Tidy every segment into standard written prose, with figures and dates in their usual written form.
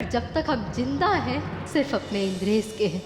पर जब तक हम जिंदा हैं सिर्फ अपने इंद्रेश के हैं।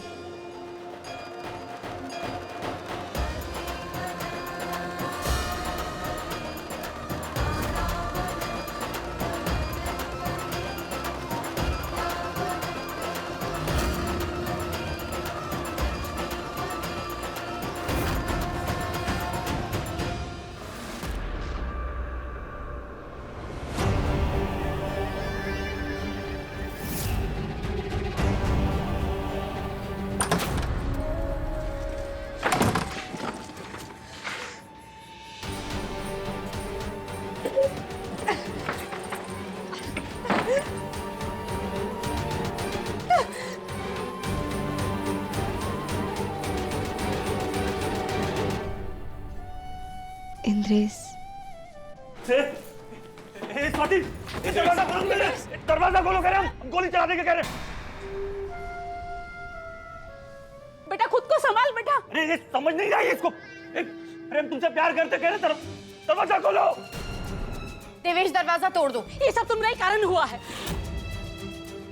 इंद्रेश, स्वाति, दरवाजा खोलो मेरे, दरवाजा खोलो कह रहे हम गोली चला देंगे कह रहे। बेटा खुद को संभाल बेटा। अरे ये समझ नहीं रहा है इसको। अरे हम तुमसे प्यार करते कह रहे, दरवाजा खोलो। देवेश दरवाजा तोड़ दो, ये सब तुम्हारे कारण हुआ है।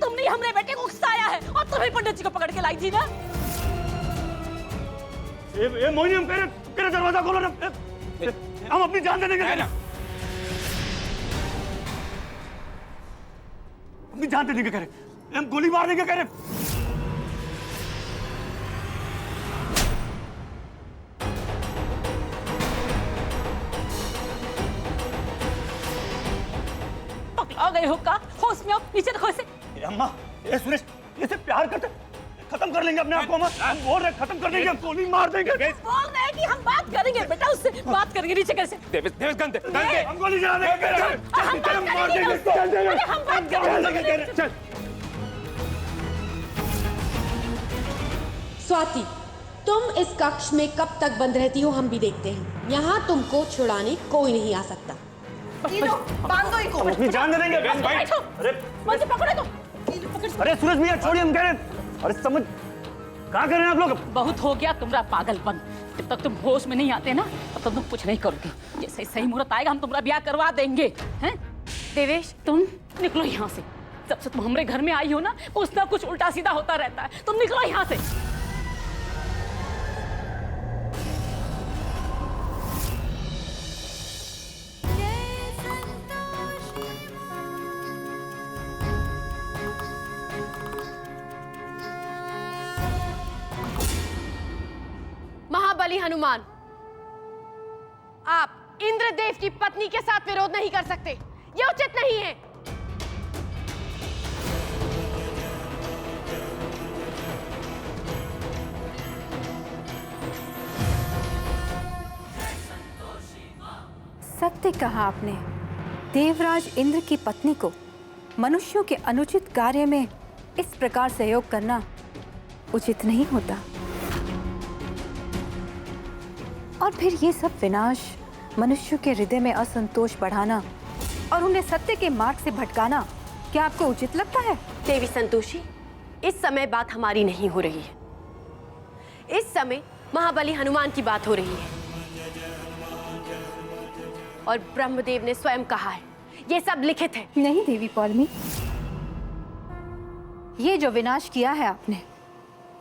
तुमने हमारे बेटे को उकसाया है और तुम्हें पंडित जी को पकड़ के लाई थी ना। मोहिनी हम कह रहे दरवाजा खोलो ना, हम अपनी जान दे देंगे ना, अपनी जान दे देंगे कह रहे, हम गोली मार देंगे कह रहे। पकड़ा गए हो का? होश में आओ, नीचे देखो इसे। अम्मा, ये सुरेश, इससे प्यार करते खत्म कर लेंगे अपने आप को। हम बोल रहे खत्म कर देंगे, हम गोली मार देंगे। बोल रहे हैं कि हम बात करेंगे बेटा, उससे बात करेंगे। नीचे कैसे? देवेश गन दे, हम गोली चला देंगे, हम मार देंगे, हम बात करेंगे। चल। स्वाति, तुम इस कक्ष में कब तक बंद रहती हो हम भी देखते हैं। यहाँ तुमको छुड़ाने कोई नहीं आ सकता। बांध दो इनको। अपनी जान दे देंगे। अरे मुझे पकड़े तो। अरे सूरज भैया छोड़िए, हम कह रहे हैं। अरे समझ क्या कर रहे हैं आप लोग? बहुत हो गया तुम्हारा पागलपन। जब तक तुम होश में नहीं आते ना तब तक तुम कुछ नहीं करोगे। जैसे सही मुहूर्त आएगा हम तुम्हारा ब्याह करवा देंगे। हैं? देवेश तुम निकलो यहाँ से। जब से तुम हमारे घर में आई हो ना कुछ ना कुछ उल्टा सीधा होता रहता है। तुम निकलो यहाँ से। महाबली हनुमान, आप इंद्रदेव की पत्नी के साथ विरोध नहीं कर सकते, यह उचित नहीं है। सत्य कहा आपने। देवराज इंद्र की पत्नी को मनुष्यों के अनुचित कार्य में इस प्रकार सहयोग करना उचित नहीं होता। और फिर ये सब विनाश, मनुष्यों के हृदय में असंतोष बढ़ाना और उन्हें सत्य के मार्ग से भटकाना क्या आपको उचित लगता है? देवी संतोषी, इस समय बात हमारी नहीं हो रही है। इस समय महाबली हनुमान की बात हो रही है। और ब्रह्मदेव ने स्वयं कहा है, ये सब लिखित है। नहीं देवी पौलमी, ये जो विनाश किया है आपने,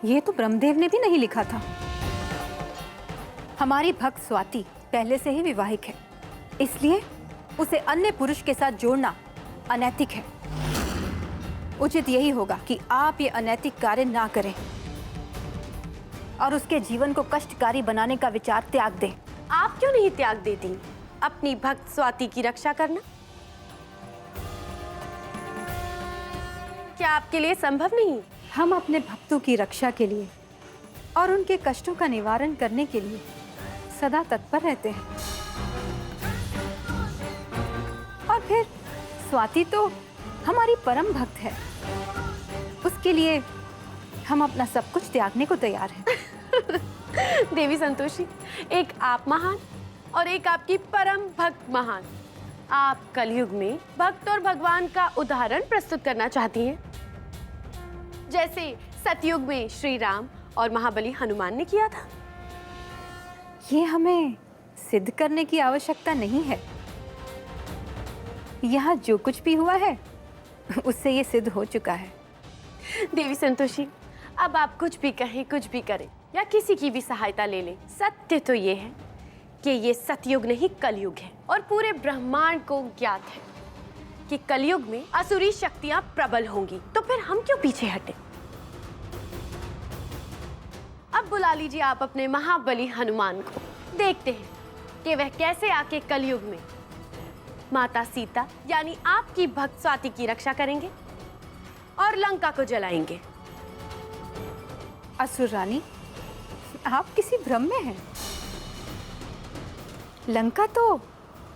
ये तो ब्रह्मदेव ने भी नहीं लिखा था। हमारी भक्त स्वाति पहले से ही विवाहिक है, इसलिए उसे अन्य पुरुष के साथ जोड़ना अनैतिक है। उचित यही होगा कि आप ये अनैतिक कार्य ना करें और उसके जीवन को कष्टकारी बनाने का विचार त्याग दें। आप क्यों नहीं त्याग देती अपनी भक्त स्वाति की रक्षा करना? क्या आपके लिए संभव नहीं? हम अपने भक्तों की रक्षा के लिए और उनके कष्टों का निवारण करने के लिए सदा तत्पर रहते हैं। और फिर स्वाति तो हमारी परम भक्त है, उसके लिए हम अपना सब कुछ त्यागने को तैयार हैं। देवी संतोषी, एक आप महान और एक आपकी परम भक्त महान। आप कलयुग में भक्त और भगवान का उदाहरण प्रस्तुत करना चाहती हैं, जैसे सतयुग में श्री राम और महाबली हनुमान ने किया था। ये हमें सिद्ध करने की आवश्यकता नहीं है। यहाँ जो कुछ भी हुआ है उससे ये सिद्ध हो चुका है। देवी संतोषी, अब आप कुछ भी कहें, कुछ भी करें या किसी की भी सहायता ले लें, सत्य तो ये है कि ये सतयुग नहीं कलयुग है और पूरे ब्रह्मांड को ज्ञात है कि कलयुग में असुरी शक्तियां प्रबल होंगी। तो फिर हम क्यों पीछे हटे? अब बुला लीजिए आप अपने महाबली हनुमान को, देखते हैं कि वह कैसे आके कलयुग में माता सीता यानी आपकी भक्त स्वाति की रक्षा करेंगे और लंका को जलाएंगे। असुर रानी, आप किसी भ्रम में हैं। लंका तो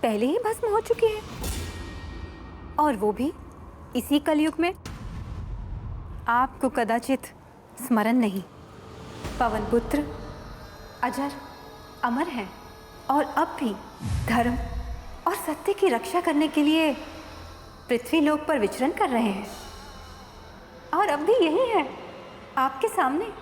पहले ही भस्म हो चुकी है, और वो भी इसी कलयुग में। आपको कदाचित स्मरण नहीं, पवन पुत्र अजर अमर हैं और अब भी धर्म और सत्य की रक्षा करने के लिए पृथ्वी लोक पर विचरण कर रहे हैं, और अब भी यही है आपके सामने।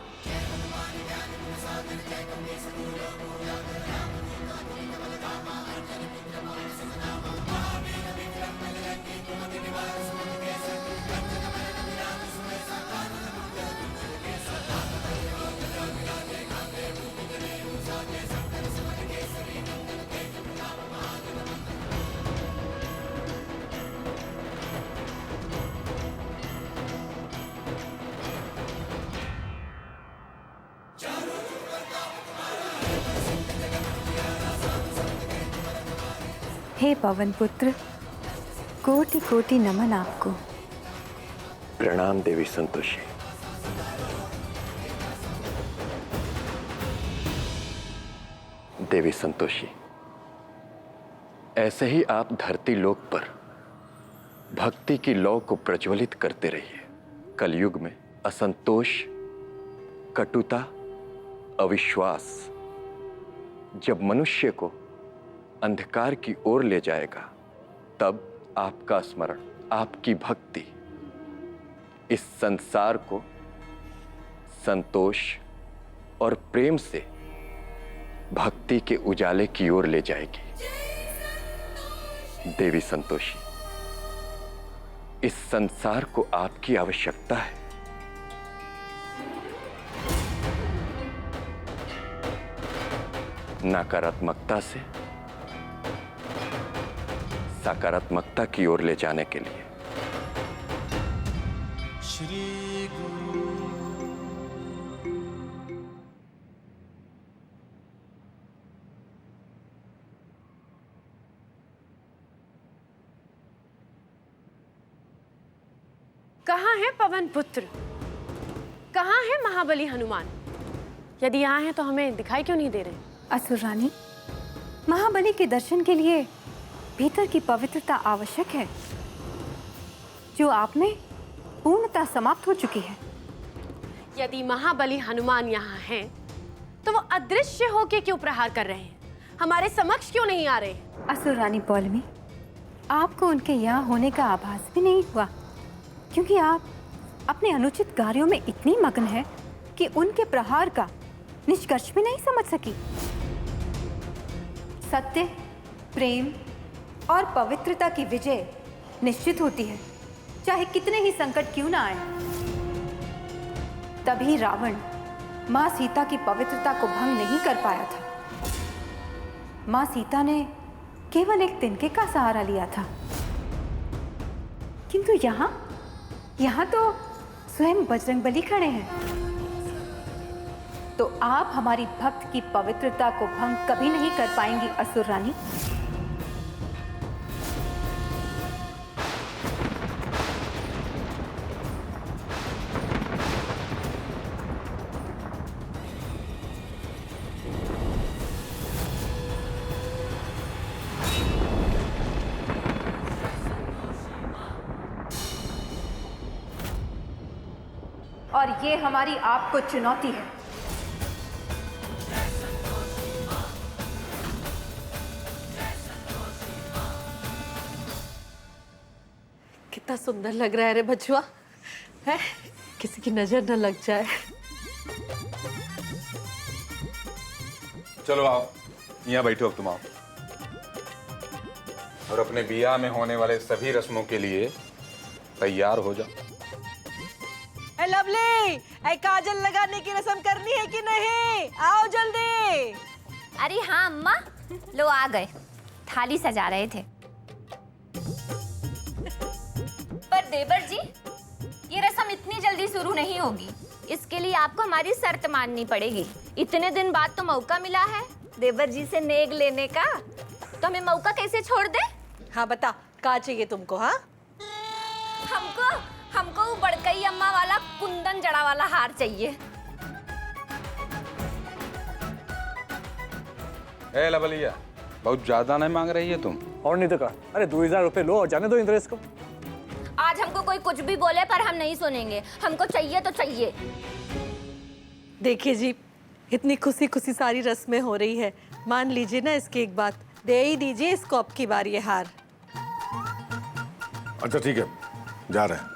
हे पवन पुत्र, कोटि कोटि नमन आपको। प्रणाम देवी संतोषी। देवी संतोषी, ऐसे ही आप धरती लोक पर भक्ति की लौ को प्रज्वलित करते रहिए। कलयुग में असंतोष, कटुता, अविश्वास जब मनुष्य को अंधकार की ओर ले जाएगा, तब आपका स्मरण, आपकी भक्ति इस संसार को संतोष और प्रेम से भक्ति के उजाले की ओर ले जाएगी। देवी संतोषी, इस संसार को आपकी आवश्यकता है। नकारात्मकता से सकारात्मकता की ओर ले जाने के लिए। श्री गुरु। कहाँ है पवन पुत्र? कहाँ है महाबली हनुमान? यदि यहाँ हैं तो हमें दिखाई क्यों नहीं दे रहे? असुर रानी, महाबली के दर्शन के लिए भीतर की पवित्रता आवश्यक है, जो आप में पूर्णतः समाप्त हो चुकी है। यदि महाबली हनुमान यहाँ हैं, तो वो अदृश्य होके क्यों प्रहार कर रहे हैं? हमारे समक्ष क्यों नहीं आ रहे? असुर रानी पौलमी, आपको उनके यहाँ होने का आभास भी नहीं हुआ, क्योंकि आप अपने अनुचित कार्यों में इतनी मग्न हैं कि उनके प्रहार का निष्कर्ष भी नहीं समझ सकी। सत्य, प्रेम और पवित्रता की विजय निश्चित होती है, चाहे कितने ही संकट क्यों ना आए। तभी रावण मां सीता की पवित्रता को भंग नहीं कर पाया था। मां सीता ने केवल एक तिनके का सहारा लिया था, किंतु यहाँ तो स्वयं बजरंगबली खड़े हैं। तो आप हमारी भक्त की पवित्रता को भंग कभी नहीं कर पाएंगी असुर रानी। और ये हमारी आपको चुनौती है। कितना सुंदर लग रहा है रे बचुआ, है? किसी की नजर न लग जाए। चलो आओ, यहाँ बैठो। अब तुम आओ और अपने बियाह में होने वाले सभी रस्मों के लिए तैयार हो जाओ। ए लवली, ए काजल लगाने की रस्म करनी है कि नहीं? आओ जल्दी। अरे हाँ अम्मा, लो आ गए। थाली सजा रहे थे। पर देवर जी, ये रस्म इतनी जल्दी शुरू नहीं होगी। इसके लिए आपको हमारी शर्त माननी पड़ेगी। इतने दिन बाद तो मौका मिला है देवर जी से नेग लेने का, तो हमें मौका कैसे छोड़ दे? हाँ बता, क्या चाहिए तुमको? हाँ, हमको वो बड़कई अम्मा वाला कुंदन जड़ा वाला हार चाहिए। ए लवलिया, बहुत ज्यादा नहीं मांग रही है तुम? और नहीं तो का, अरे 2000 रुपए लो और जाने दो इंद्रेश को। आज हमको कोई कुछ भी बोले पर हम नहीं सुनेंगे। हमको चाहिए तो चाहिए। देखिए जी, इतनी खुशी खुशी सारी रस्में हो रही है, मान लीजिए ना इसकी एक बात, दे ही दीजिए इसको अब की बार ये हार। अच्छा ठीक है, जा रहे हैं।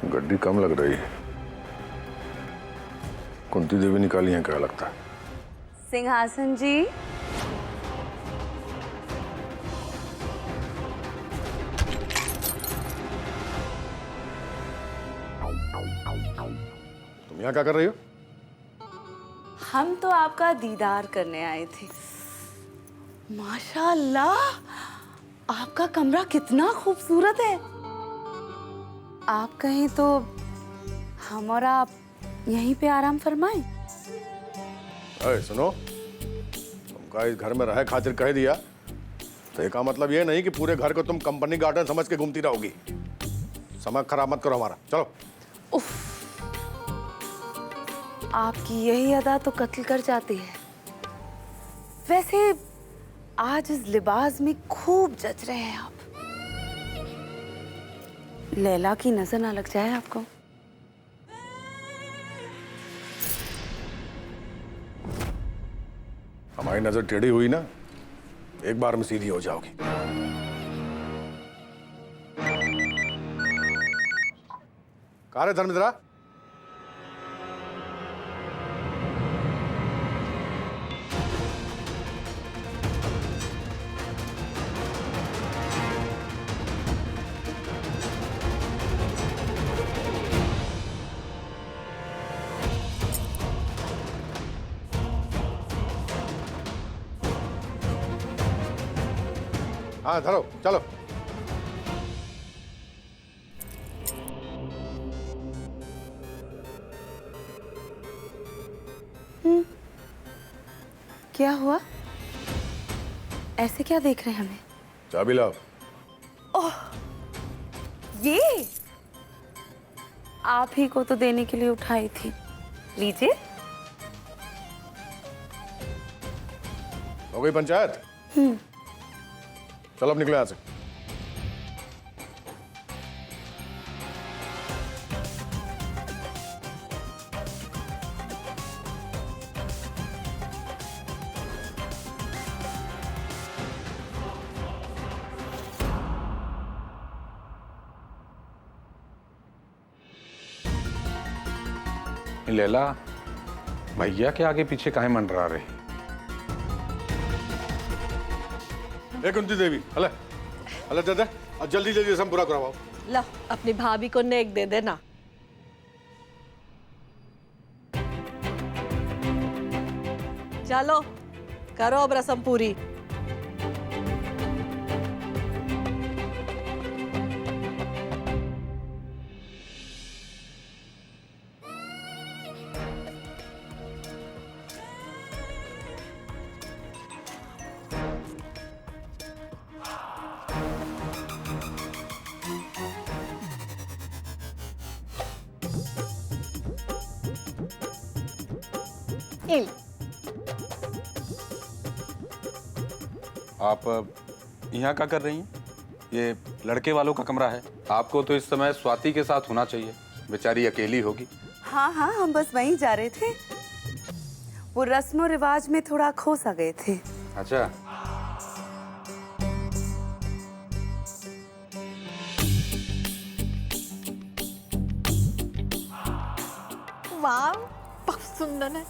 गड्डी कम लग रही है। कुंती देवी निकाली है क्या लगता है? सिंहासन जी, तुम यहाँ क्या कर रही हो? हम तो आपका दीदार करने आए थे। माशाअल्लाह, आपका कमरा कितना खूबसूरत है। आप कहें तो हम और आप यहीं पे आराम फरमाएं। अरे सुनो, तुमका इस घर में रहे खातिर कह दिया तो इसका मतलब ये नहीं कि पूरे घर को तुम कंपनी गार्डन समझ के घूमती रहोगी। समय खराब मत करो हमारा, चलो। उफ, आपकी यही अदा तो कत्ल कर जाती है। वैसे आज इस लिबास में खूब जच रहे हैं आप। लैला की नजर ना लग जाए आपको। हमारी नजर टेढ़ी हुई ना, एक बार में सीधी हो जाओगी। कहाँ रे धर्मेंद्रा? हाँ धरो, चलो। क्या हुआ? ऐसे क्या देख रहे हैं हमें? चाबी लाओ। ओह, ये आप ही को तो देने के लिए उठाई थी। लीजिए। हो गई पंचायत? चलो अब निकलो यहाँ से। लैला, भैया के आगे पीछे काहे मंडरा रही? कुंती देवी, हले हले दे दे और जल्दी जल्दी रस्म पूरा करवाओ। लो, अपनी भाभी को नेक दे देना। चलो करो अब रस्म पूरी। आप यहाँ क्या कर रही हैं? ये लड़के वालों का कमरा है। आपको तो इस समय स्वाति के साथ होना चाहिए, बेचारी अकेली होगी। हाँ हाँ, हम बस वहीं जा रहे थे। वो रस्मो रिवाज में थोड़ा खो सा गए थे। अच्छा, वाह, बहुत सुंदर है।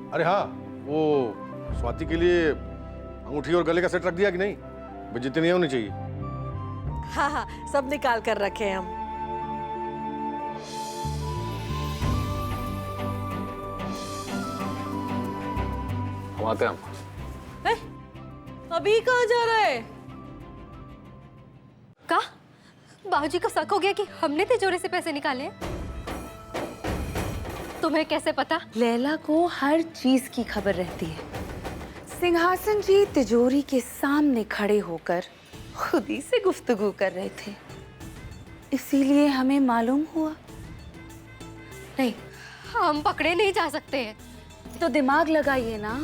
अरे हाँ, वो स्वाति के लिए अंगूठी और गले का सेट रख दिया कि नहीं? बेइज्जती नहीं होनी चाहिए। हाँ हाँ, सब निकाल कर रखे हैं हम। हम आते हैं। ए, अभी कहाँ जा रहा है? का बाबूजी को शक हो गया कि हमने तिजोरी से पैसे निकाले हैं? तुम्हें कैसे पता? लैला को हर चीज की खबर रहती है। सिंहासन जी तिजोरी के सामने खड़े होकर खुद ही से गुफ्तगू कर रहे थे, इसीलिए हमें मालूम हुआ। नहीं, हम पकड़े नहीं जा सकते हैं। तो दिमाग लगाइए ना,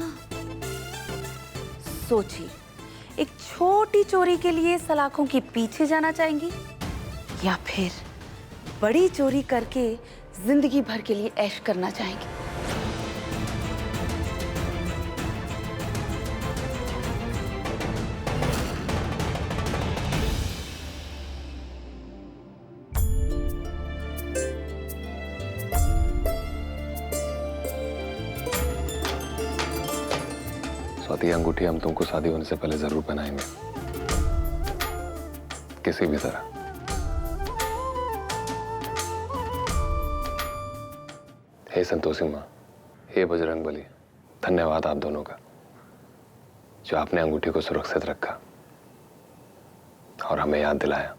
सोचिए, एक छोटी चोरी के लिए सलाखों के पीछे जाना चाहेंगी या फिर बड़ी चोरी करके जिंदगी भर के लिए ऐश करना चाहेंगी? स्वाति, अंगूठी हम तुमको शादी होने से पहले जरूर पहनाएंगे, किसी भी तरह। हे संतोषी माँ, हे बजरंग बली, धन्यवाद आप दोनों का, जो आपने अंगूठी को सुरक्षित रखा और हमें याद दिलाया।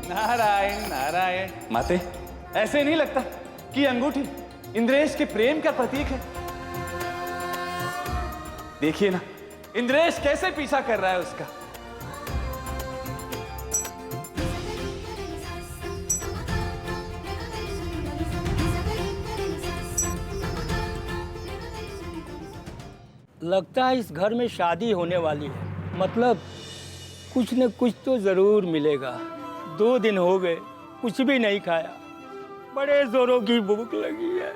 नारायण नारायण। माते, ऐसे नहीं लगता कि अंगूठी इंद्रेश के प्रेम का प्रतीक है? देखिए ना, इंद्रेश कैसे पीछा कर रहा है उसका। लगता है इस घर में शादी होने वाली है, मतलब कुछ न कुछ तो जरूर मिलेगा। 2 दिन हो गए, कुछ भी नहीं खाया, बड़े जोरों की भूख लगी है।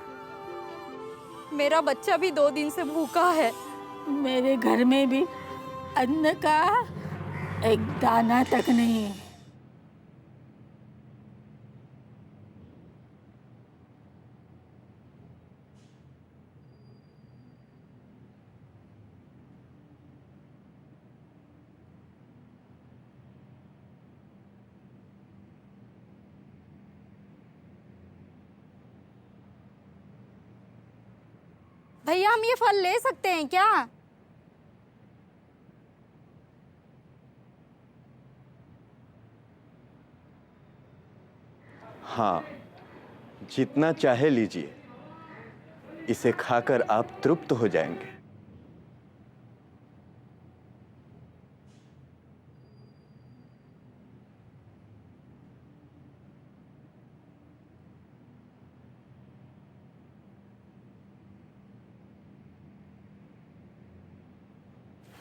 मेरा बच्चा भी 2 दिन से भूखा है। मेरे घर में भी अन्न का एक दाना तक नहीं है। भैया, हम ये फल ले सकते हैं क्या? हाँ, जितना चाहे लीजिए, इसे खाकर आप तृप्त हो जाएंगे।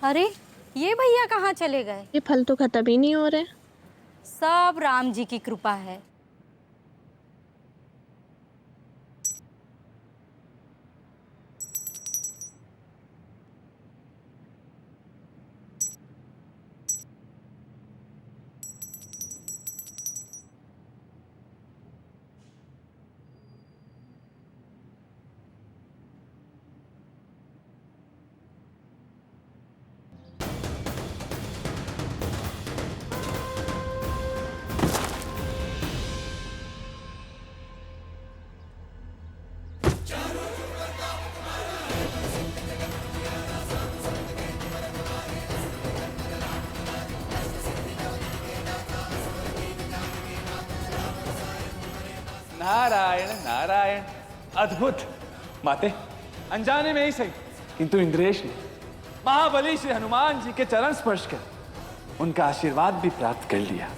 अरे, ये भैया कहाँ चले गए? ये फल तो खत्म ही नहीं हो रहे। सब राम जी की कृपा है। नारायण नारायण, अद्भुत। माते, अनजाने में ही सही, किंतु इंद्रेश ने महाबली श्री हनुमान जी के चरण स्पर्श कर उनका आशीर्वाद भी प्राप्त कर लिया।